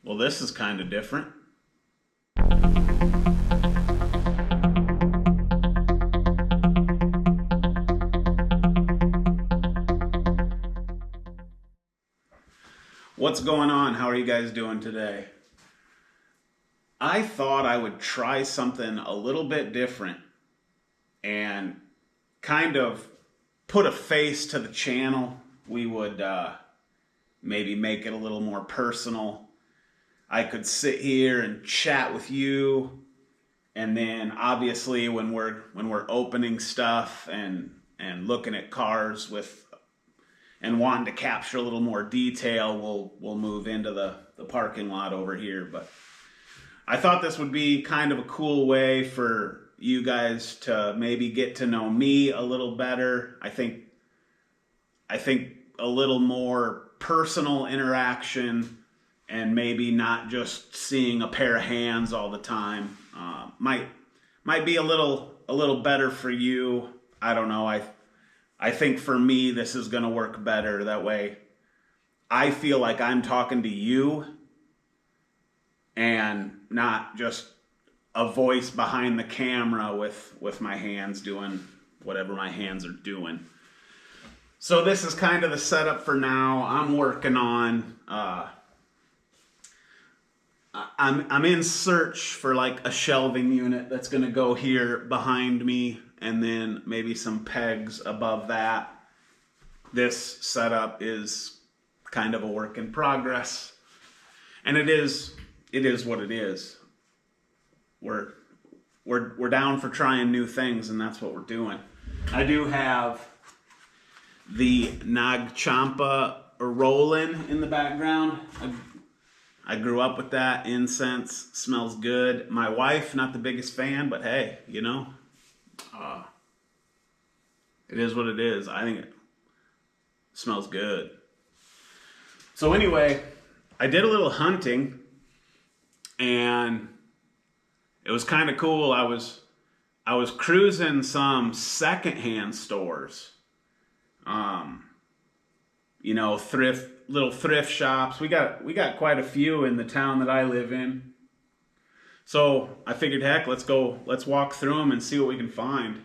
Well, this is kind of different. What's going on? How are you guys doing today? I thought I would try something a little bit different and kind of put a face to the channel. We would maybe make it a little more personal. I could sit here and chat with you, and then obviously when we're opening stuff and looking at cars with and wanting to capture a little more detail, we'll move into the parking lot over here. But I thought this would be kind of a cool way for you guys to maybe get to know me a little better. I think a little more personal interaction, and maybe not just seeing a pair of hands all the time. Might be a little better for you. I don't know. I think for me this is going to work better. That way I feel like I'm talking to you and not just a voice behind the camera with my hands doing whatever my hands are doing. So this is kind of the setup for now. I'm working on I'm in search for like a shelving unit that's going to go here behind me, and then maybe some pegs above that. This setup is kind of a work in progress, and it is what it is. We're down for trying new things, and that's what we're doing. I do have the Nag Champa rolling in the background. I grew up with that. Incense smells good. My wife, not the biggest fan, but hey, you know, it is what it is. I think it smells good. So anyway, I did a little hunting, and it was kind of cool. I was cruising some secondhand stores, you know, little thrift shops. We got quite a few in the town that I live in. So I figured, heck, let's walk through them and see what we can find.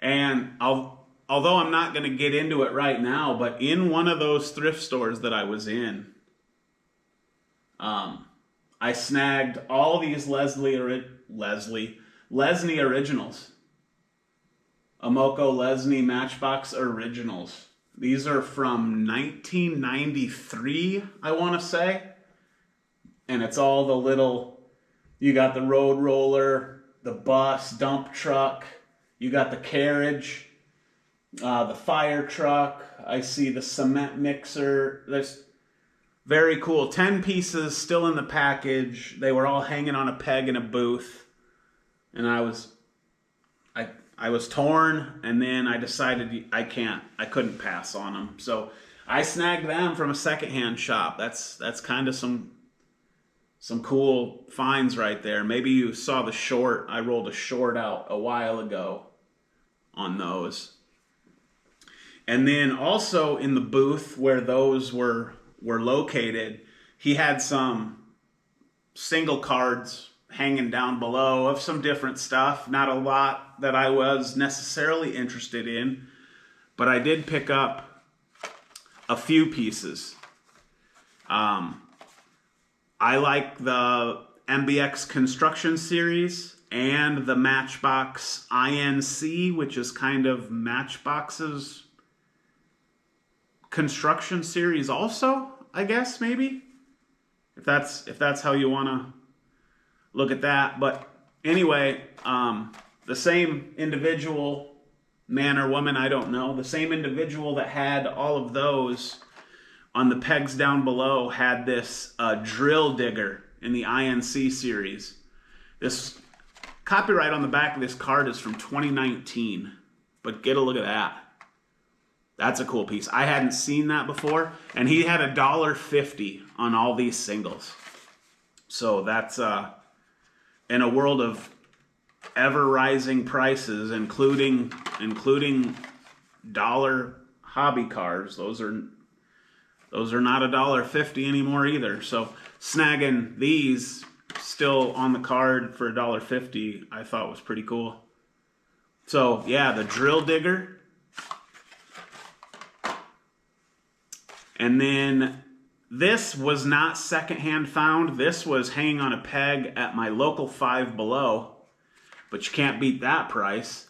And although I'm not going to get into it right now, but in one of those thrift stores that I was in, I snagged all these Leslie originals. Amoco Leslie Matchbox originals. These are from 1993, I want to say. And it's all the little, you got the road roller, the bus, dump truck, you got the carriage, the fire truck. I see the cement mixer. That's very cool. 10 pieces still in the package. They were all hanging on a peg in a booth. And I was torn, and then I decided I couldn't pass on them. So I snagged them from a secondhand shop. That's kind of some cool finds right there. Maybe you saw the short. I rolled a short out a while ago on those. And then also in the booth where those were located, he had some single cards hanging down below of some different stuff. Not a lot that I was necessarily interested in, but I did pick up a few pieces. I like the MBX Construction Series and the Matchbox INC, which is kind of Matchbox's construction series also, I guess, maybe. If that's how you want to look at that. But anyway, the same individual, man or woman, I don't know, the same individual that had all of those on the pegs down below had this drill digger in the INC series. This copyright on the back of this card is from 2019, but get a look at that. That's a cool piece. I hadn't seen that before, and he had $1.50 on all these singles. So that's in a world of ever-rising prices, including dollar hobby cars. Those those are not $1.50 anymore either. So snagging these still on the card for $1.50, I thought was pretty cool. So yeah, the drill digger. And then this was not secondhand found. This was hanging on a peg at my local Five Below, but you can't beat that price.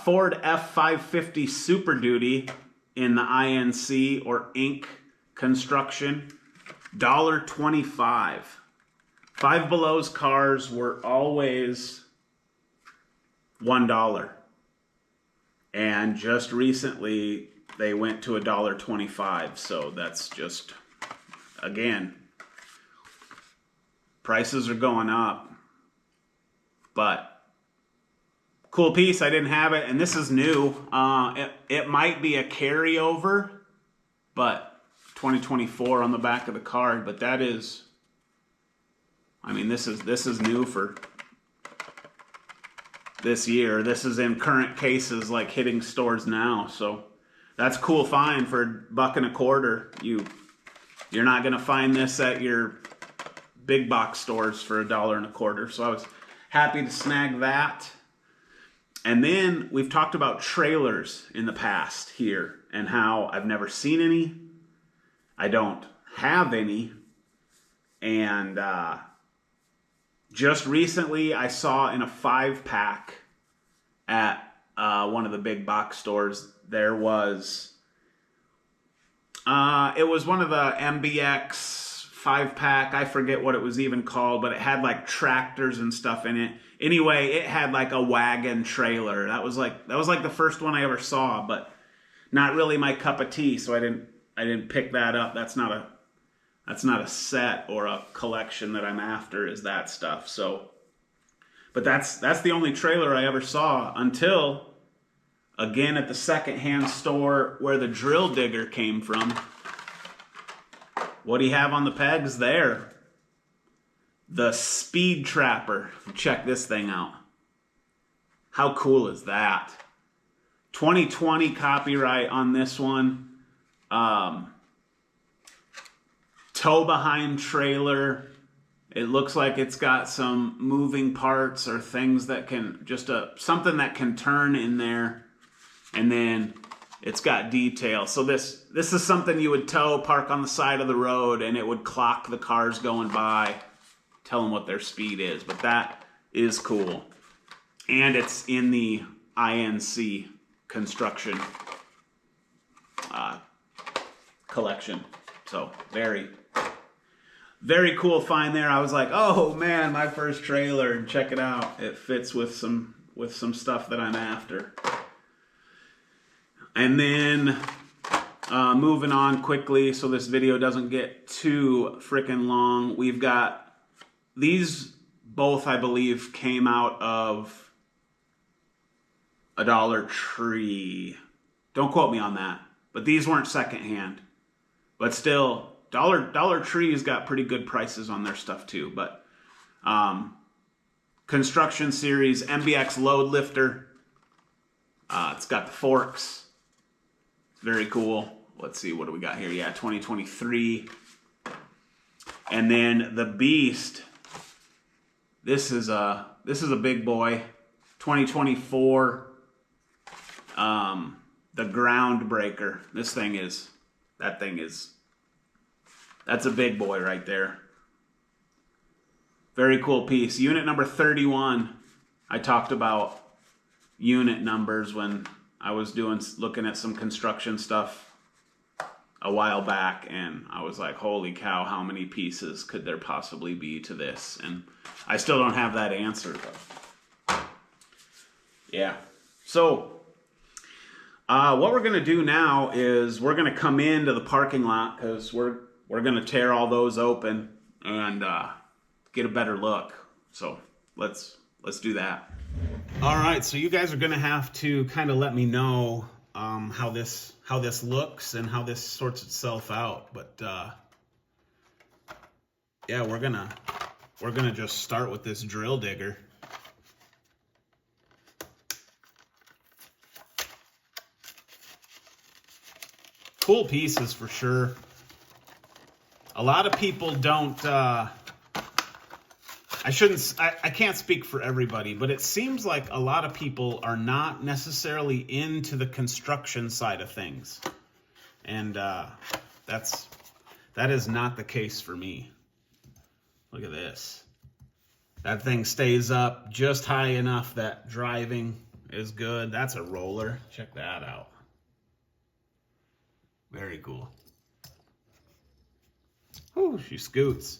Ford F550 Super Duty in the INC or Inc construction, $1.25. Five Below's cars were always $1. And just recently they went to $1.25. So that's just, again, prices are going up. But cool piece. I didn't have it, and this is new. It might be a carryover, but 2024 on the back of the card. But that is, I mean, this is new for this year. This is in current cases, like hitting stores now. So that's a cool find for $1.25. You're not gonna find this at your big box stores for $1.25. So I was happy to snag that. And then we've talked about trailers in the past here and how I've never seen any. I don't have any. And just recently I saw in a 5-pack at one of the big box stores, there was, it was one of the MBX 5-pack. I forget what it was even called, but it had like tractors and stuff in it. Anyway, it had like a wagon trailer. That was like the first one I ever saw, but not really my cup of tea, so I didn't pick that up. That's not a set or a collection that I'm after, is that stuff. So, but that's the only trailer I ever saw until, again, at the secondhand store where the drill digger came from. What do you have on the pegs there? The Speed Trapper. Check this thing out. How cool is that? 2020 copyright on this one. Tow behind trailer. It looks like it's got some moving parts or things that can, just something that can turn in there. And then it's got detail. So this is something you would tow, park on the side of the road, and it would clock the cars going by, tell them what their speed is. But that is cool. And it's in the INC construction collection. So very, very cool find there. I was like, oh man, my first trailer, and check it out. It fits with some stuff that I'm after. And then moving on quickly so this video doesn't get too freaking long, we've got these both, I believe, came out of a Dollar Tree. Don't quote me on that, but these weren't secondhand. But still, Dollar Tree's got pretty good prices on their stuff too. But Construction Series MBX load lifter. It's got the forks. Very cool. Let's see, what do we got here? Yeah, 2023. And then the Beast. This is a big boy. 2024. The Groundbreaker. That's a big boy right there. Very cool piece. Unit number 31. I talked about unit numbers when I was looking at some construction stuff a while back, and I was like, holy cow, how many pieces could there possibly be to this? And I still don't have that answer, though. Yeah. So what we're going to do now is we're going to come into the parking lot, because we're going to tear all those open and get a better look. So let's do that. All right, so you guys are going to have to kind of let me know how this looks and how this sorts itself out. But yeah, we're gonna just start with this drill digger. Cool pieces for sure. A lot of people don't, I can't speak for everybody, but it seems like a lot of people are not necessarily into the construction side of things. And that is not the case for me. Look at this. That thing stays up just high enough that driving is good. That's a roller. Check that out. Very cool. Ooh, she scoots.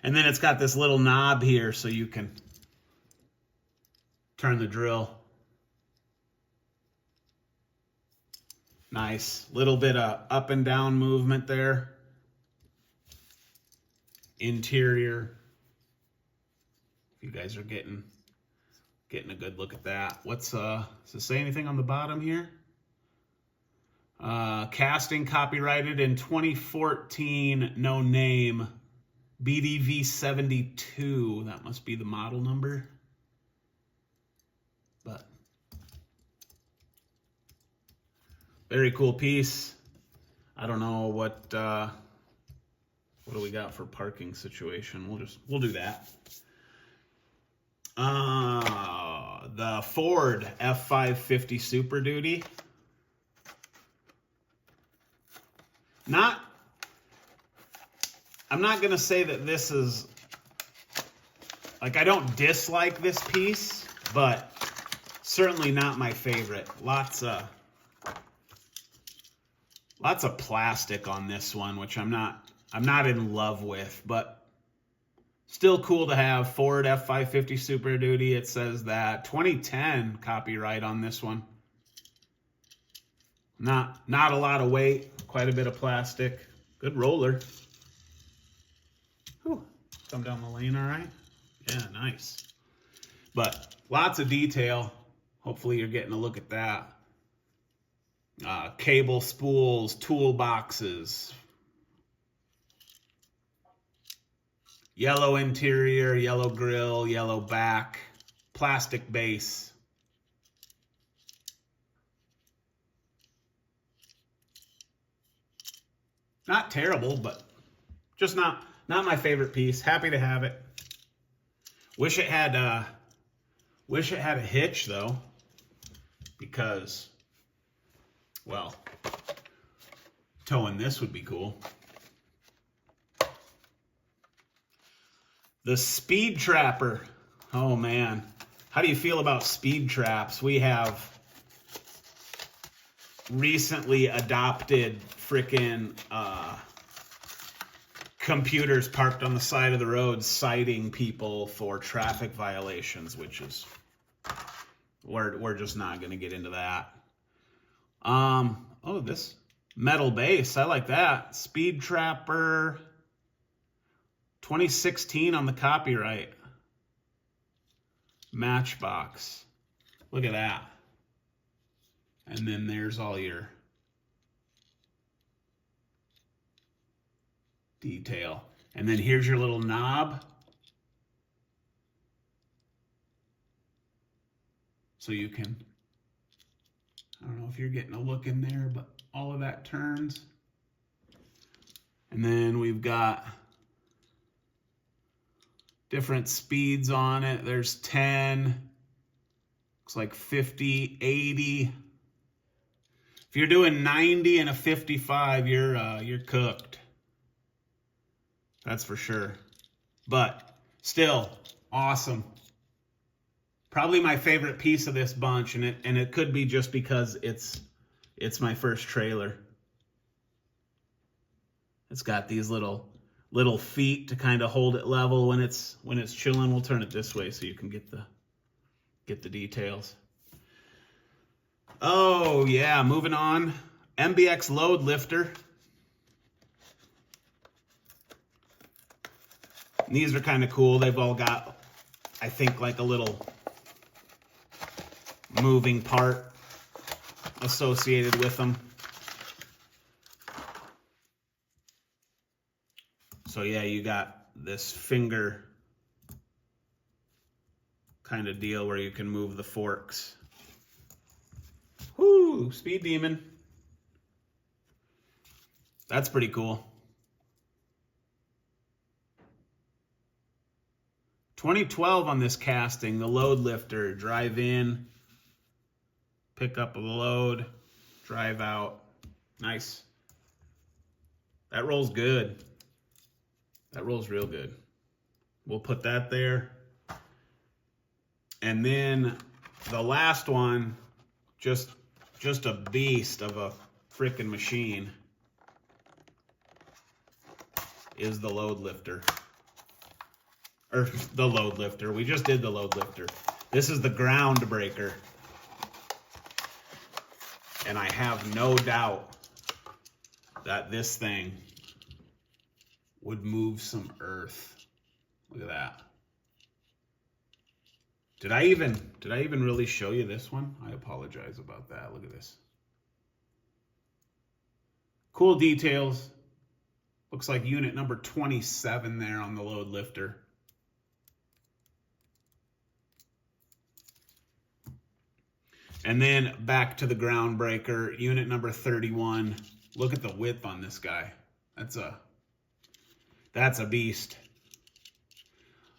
And then it's got this little knob here so you can turn the drill. Nice. Little bit of up and down movement there. Interior. You guys are getting a good look at that. Does it say anything on the bottom here? Casting copyrighted in 2014, no name. BDV 72. That must be the model number. But very cool piece. I don't know what do we got for parking situation. We'll do that. The Ford F550 Super Duty. I'm not going to say that this is, like, I don't dislike this piece, but certainly not my favorite. Lots of plastic on this one, which I'm not in love with, but still cool to have. Ford F550 Super Duty. It says that 2010 copyright on this one. Not a lot of weight, quite a bit of plastic. Good roller. Whew. Come down the lane all right? Yeah, nice. But lots of detail. Hopefully you're getting a look at that. Cable spools, toolboxes. Yellow interior, yellow grill, yellow back, plastic base. Not terrible, but just not my favorite piece. Happy to have it. Wish it had a hitch though, because, well, towing this would be cool. The Speed Trapper. Oh man, how do you feel about speed traps? We have recently adopted frickin' computers parked on the side of the road citing people for traffic violations, which is, we're just not going to get into that. Oh, this metal base, I like that. Speed Trapper 2016 on the copyright. Matchbox. Look at that. And then there's all your detail. And then here's your little knob. So you can, I don't know if you're getting a look in there, but all of that turns. And then we've got different speeds on it. There's 10, looks like 50, 80. If you're doing 90 and a 55, you're cooked. That's for sure. But still awesome. Probably my favorite piece of this bunch, and it could be just because it's my first trailer. It's got these little feet to kind of hold it level when it's chilling. We'll turn it this way so you can get the details. Oh yeah, moving on. MBX load lifter. And these are kind of cool. They've all got, I think, like a little moving part associated with them. So yeah, you got this finger kind of deal where you can move the forks. Whoo, Speed Demon. That's pretty cool. 2012 on this casting, the load lifter. Drive in, pick up a load, drive out. Nice. That rolls good. That rolls real good. We'll put that there. And then the last one, just a beast of a freaking machine, is the load lifter. Or the load lifter. We just did the load lifter. This is the ground breaker. And I have no doubt that this thing would move some earth. Look at that. Did I even really show you this one? I apologize about that. Look at this. Cool details. Looks like unit number 27 there on the load lifter. And then back to the ground breaker, unit number 31. Look at the width on this guy. That's a beast.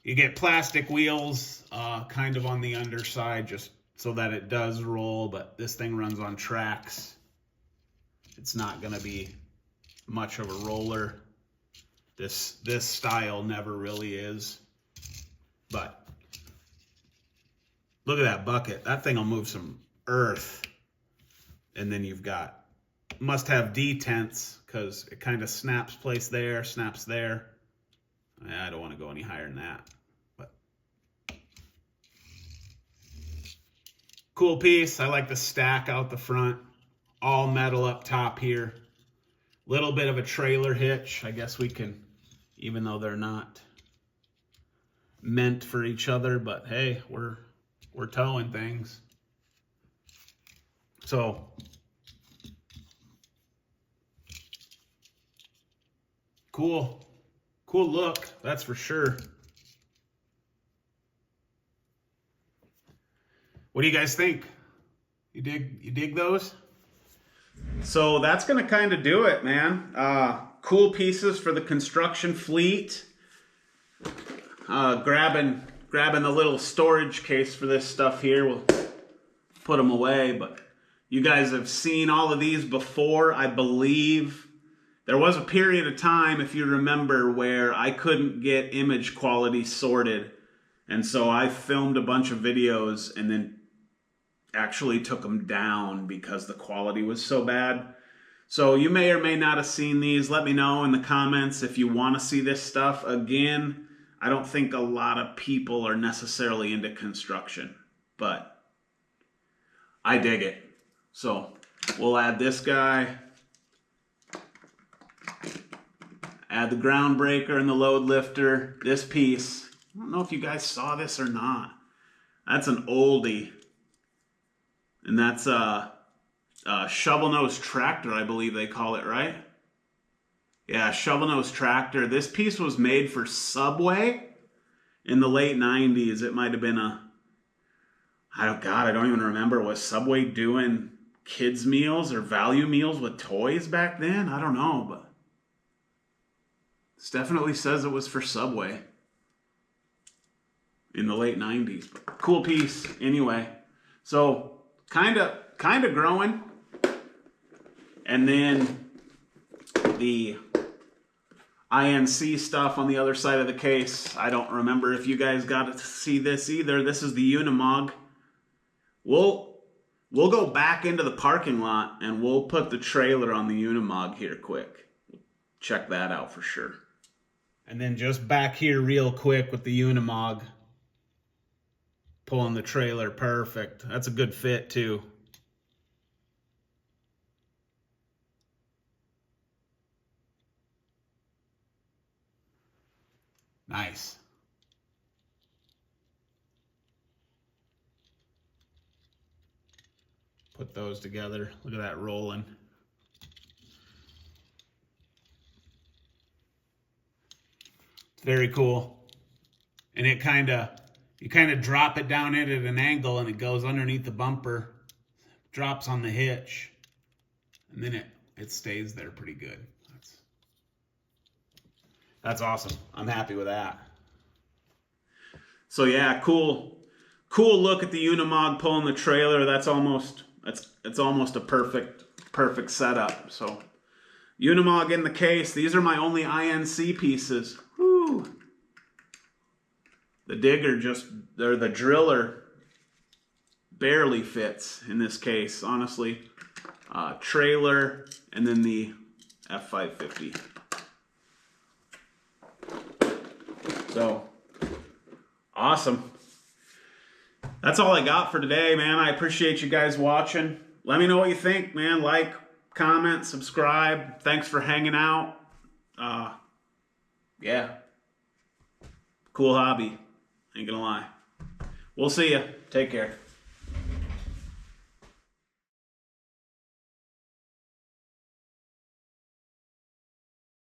You get plastic wheels kind of on the underside just so that it does roll, but this thing runs on tracks. It's not going to be much of a roller. This style never really is. But look at that bucket. That thing will move some earth. And then you've got, must have detents because it kind of snaps place there, snaps there. I don't want to go any higher than that. But cool piece. I like the stack out the front. All metal up top here. Little bit of a trailer hitch. I guess we can, even though they're not meant for each other, but hey, we're towing things. So cool look, that's for sure. What do you guys think? You dig those? So that's gonna kind of do it, man. Cool pieces for the construction fleet. Grabbing the little storage case for this stuff here. We'll put them away, but you guys have seen all of these before, I believe. There was a period of time, if you remember, where I couldn't get image quality sorted. And so I filmed a bunch of videos and then actually took them down because the quality was so bad. So you may or may not have seen these. Let me know in the comments if you want to see this stuff. Again, I don't think a lot of people are necessarily into construction, but I dig it. So we'll add this guy. Add the ground breaker and the load lifter. This piece, I don't know if you guys saw this or not. That's an oldie. And that's a shovel nose tractor, I believe they call it, right? Yeah, shovel nose tractor. This piece was made for Subway in the late 90s. It might have been I don't even remember. Was Subway doing kids meals or value meals with toys back then? I don't know, but this definitely says it was for Subway in the late 90s. Cool piece anyway. So kind of growing. And then the INC stuff on the other side of the case. I don't remember if you guys got to see this either. This is the Unimog. We'll go back into the parking lot and we'll put the trailer on the Unimog here quick. Check that out for sure. And then just back here real quick with the Unimog. Pulling the trailer perfect. That's a good fit too. Nice. Put those together. Look at that rolling. Very cool. And it you kind of drop it down it at an angle and it goes underneath the bumper, drops on the hitch, and then it stays there pretty good. That's awesome. I'm happy with that. So yeah, cool look at the Unimog pulling the trailer. That's almost a perfect setup. So Unimog in the case. These are my only INC pieces. Woo. The digger the driller barely fits in this case, honestly. Trailer, and then the F550. So, awesome. That's all I got for today, man. I appreciate you guys watching. Let me know what you think, man. Like, comment, subscribe. Thanks for hanging out. Yeah. Cool hobby. Ain't gonna lie. We'll see ya. Take care.